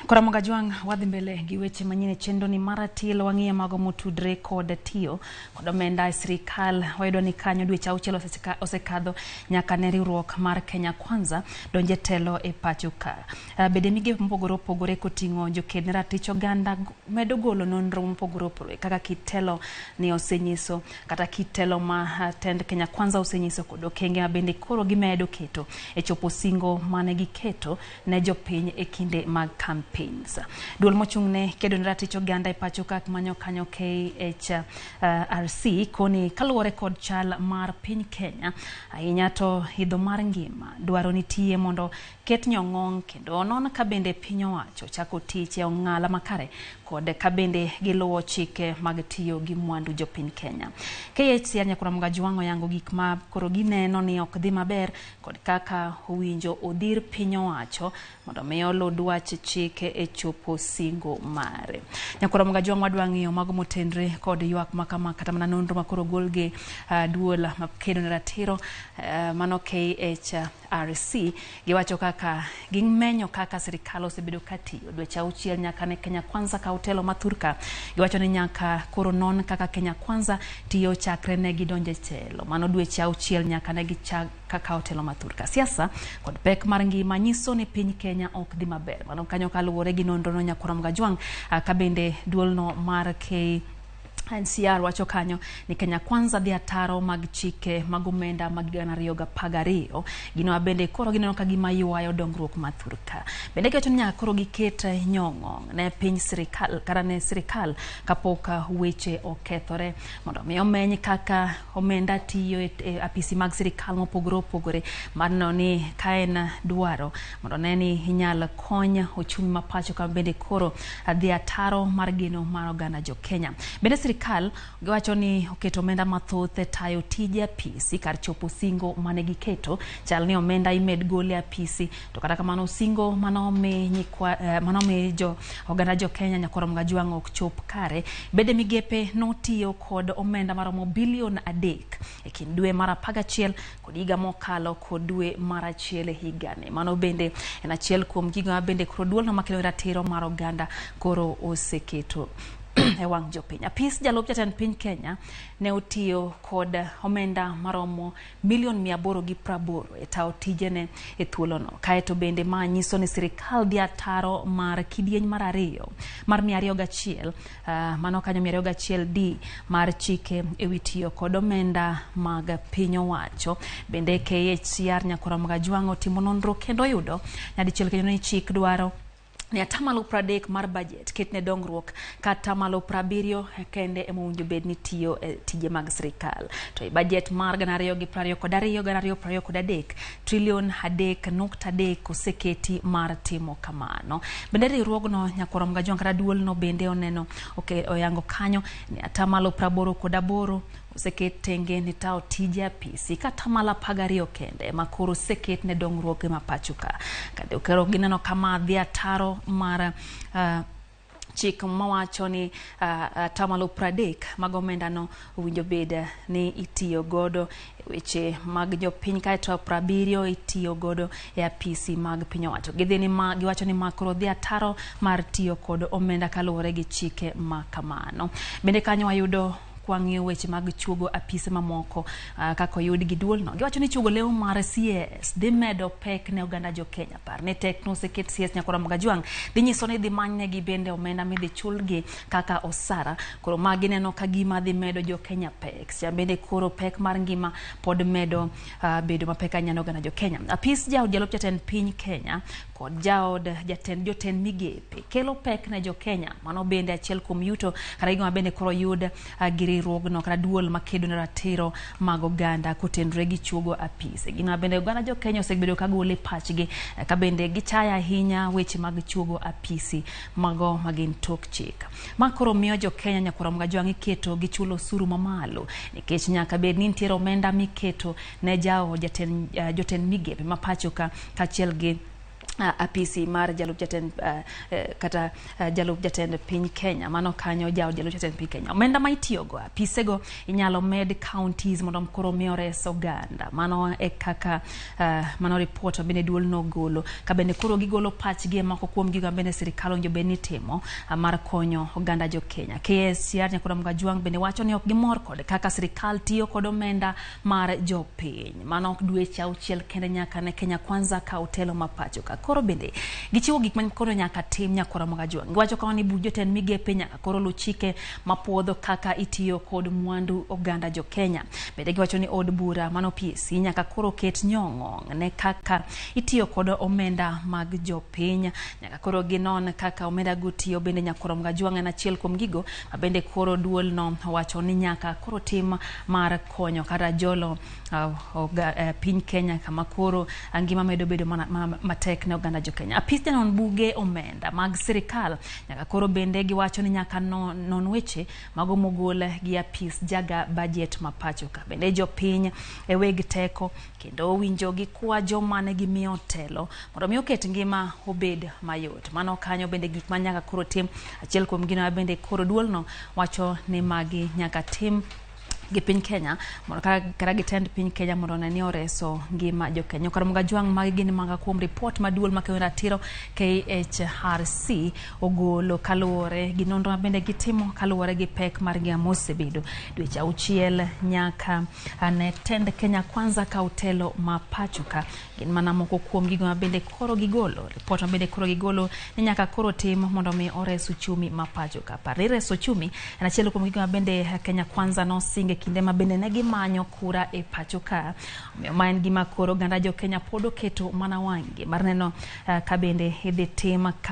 Ramogi wadhi mbele gi weche manyine chendo ni maratil wang'iye mago motudre kod tiyo kod omenda sirkal wayudo ni kanyo dweche auchiel osekadho nyaka ne riwruok mar Kenya Kwanza donje telo e pacho ka. Bede migepe mopogore opogore koting'o joked ratich oganda medo golo nonro mopogore opogore kaka kitelo ni osenyiso kata kitelo ma tend Kenya Kwanza osenyiso kod okenge mabende koro gimedo keto e chopo singo mane giketo ne jopiny e kinde mag campaigns. Duol mochung'ne kedo ne ratich oganda e pacho ka manyo kanyo KHRC koni kaluwore kod chal mar piny Kenya ahinya to idho mar ngima dwaro nitie mondo ket nyong'ong kendo non ka bende piny owacho chako tich e ong'ala makare kod ka bende giluwo chike mag tiyo gi mwandu jopiny Kenya. KHRC Ramogi oyango gik ma koro gineno ni ok dhi maber kod kaka owinjo odhir piny owacho mondo miyo lu dwach chike e chopo singo mare. Ramogi wadwa ng'iyo mago motendre kod ywak makama kata mana nonro makoro golge duol makedo ne ratiro mano KHRC giwacho kaka gimenyo kaka sirkal osebedo katiyo dweche auchiel nyaka ne Kenya Kwanza ka hotelo mathurka giwacho ni nyaka koro non kaka Kenya Kwanza tiyo chakre ne gidonje telo mano dweche auchiel nyaka ne kaka hotelo mathurka. Siasa kod pek mar ngima nyiso ni piny Kenya ok dhi maber mano kanyo kaluwore gi nonro no Ramogi ka bende duol no mar NCR wacho kanyo ni Kenya Kwanza dhi ataro mag chike mag omenda mag 2012 gino bende koro gineno ka gima yuayo dongruok mathurka. Bende giwacho ni nyaka koro giket nyong'ong ne piny sirkal kara ne sirkal kapok weche okethore mondo mi omeny kaka omenda tiyo e apisi mag sirkal mopogore opogore marno ni kaen dwaro mondo ne ni inyal kony ochumi ma pacho ka bende koro dhi ataro mar gino mar oganda jo Kenya. Bende sirkal giwacho ni oketo omenda mathoth e tayo tije apisi kar chopo singo mane giketo chal ni omenda imed gole apisi to kata kamano singo manome jo oganda jo Kenya Ramogi ok chop kare. Bede migepe notiyo kod omenda maromo bilion 3 e kind dwe mar 11 kod higa mokalo kod dwe mar 1 higani. Mano bende en achiel kuom gigo bende koro duol no makelo ratiro mar oganda koro oseketo e wang' jopiny. Apis jalup jatend piny Kenya ne otiyo kod omenda maromo milion 880 e tawo tijene e thuolo no. Kaeto bende ma nyiso ni sirkal dhi ataro mar kidieny mar 2 mar 201 mano kanyo 201D mar chike e wi tiyo kod omenda mag piny owacho. Bende KHRC Ramogi timo nonro kendo yudo nyadichiel kenyo ni chik dwaro ni atamalo 30 mar budget ketne dongruok kata malo 70 kende emowinjo bed ni tiyo e tije mag sirkal. To e budget mar 2022 trilion 3.3 oseketi mar timo kamano. Bende riwruogno Ramogi kata duol no bende oneno oyango kanyo ni atamalo 88 oseket tenge ni tawo tije apisi kata mala 12 kende makoro oseket ne dongruok ma pachuka. Kade okero gineno kama dhi ataro mar chik mawacho ni tamalo 30 mag omenda no owinjo bed ni itiyo godo weche mag jopiny kaeto 70 itiyo godo e apisi mag piny owacho. Giwacho ni makoro dhi ataro mar tiyo kod omenda kaluwore gi chike ma kamano. Bende kanyo wayudo kwang'io weche mag chuogo apise mamoko kako yud gi duol no. Giwacho ni chuogo leo mar CS dhi medo pek ne oganda jo Kenya. Par ne tek no seket CS Ramogi dhi nyiso ni dhi manyne gi bende omenda midhi chulgi kaka osara. Koro magi neno ka gima dhi medo jo Kenya pek. Bende koro pek mar ngima pod medo bedo mapek anyano oganda jo Kenya. Apis jalup jatend piny Kenya kod jotend migepe kelo pek ne jo Kenya. Mano bende achiel kuom yuto kata gigo bende koro yud riwruogno kata duol makedo ne ratiro mag oganda kotenre gi chuogo apise. Gina bende oganda jo Kenya osebedo ka gole pachgi ka bende gichaya ahinya weche mag chuogo apisi mago magin tok chik. Makoro miyo jo Kenya Ramogi keto gichulo osuru mamalo nikech nyaka bed ni nitiere omenda miketo ne jotend migepe ma pacho ka kachiel gi apisi mar jalup jatend kata jalup jatend piny Kenya, mano kanyo jalup jatend piny Kenya. Omenda ma itiyogo apisego inyalo med counties mondo koro ores oganda. Mano e kaka mano report bende duol no golo. Ka bende koro gigolo pachgi moko kuom gigo bende sirkal owinjo bed ni timo mar konyo oganda jo Kenya. KHRC nyakoro Mgajwang bende wacho ni ok gimor kod kaka sirkal tiyo kod omenda mar jopiny. Mano dweche 6 kende nyaka ne Kenya Kwanza ka otelo mapacho ka koro bende gichiwo gik ma koro nyaka tim nyakoro Mgajwang. Giwacho kama ni jotend migepe nyaka koro lu chike mapuodho kaka itiyo kod mwandu oganda jo Kenya. Bende giwacho ni od bura mano PSC nyaka koro ket nyong'ong ne kaka itiyo kod omenda mag jopiny. Nyaka koro ginon kaka omenda gutiyo bende nyakoro Mgajwang en achiel kuom gigo bende koro duol no wacho ni nyaka koro tim mar konyo kata jolo piny Kenya kama koro ngima medo bedo matek ne oganda jo Kenya. Apis janon buge omenda mag sirkal nyaka koro bende giwacho ni nyaka non weche mago mogol gi apis jaga budget mapacho ka. Bende jopiny weg teko kendo winjo gi kwa joma ne gimiyo telo mondo mi oket ngima obed mayot. Mano kanyo bende gik ma nyaka koro tim. Achiel kuom gino bende koro duol no wacho ni magi nyaka tim gi piny Kenya mondo kara gitend piny Kenya mondo ne oreso ngima jo Kenya. Kar Mgajwang magi gin maga kuom report maduol makelo ratiro KHRC ogolo kaluwore gi nonro bende gitimo kaluwore gi pek mar ngima mosebedo dweche 6 nyaka ne tend Kenya Kwanza ka otelo mapacho ka. Gin mana moko kuom gigo ma bende koro gigolo. Report ma bende koro gigolo ni nyaka koro tim mondo mi ores uchumi mapacho ka. Pare reso uchumi en achiel kuom gigo ma bende Kenya Kwanza no singe kinde ma bende ne gimanyo kura e pacho ka. Ma en gima koro oganda jo Kenya pod oketo mana wang'e mar neno ka bende idhi tim ka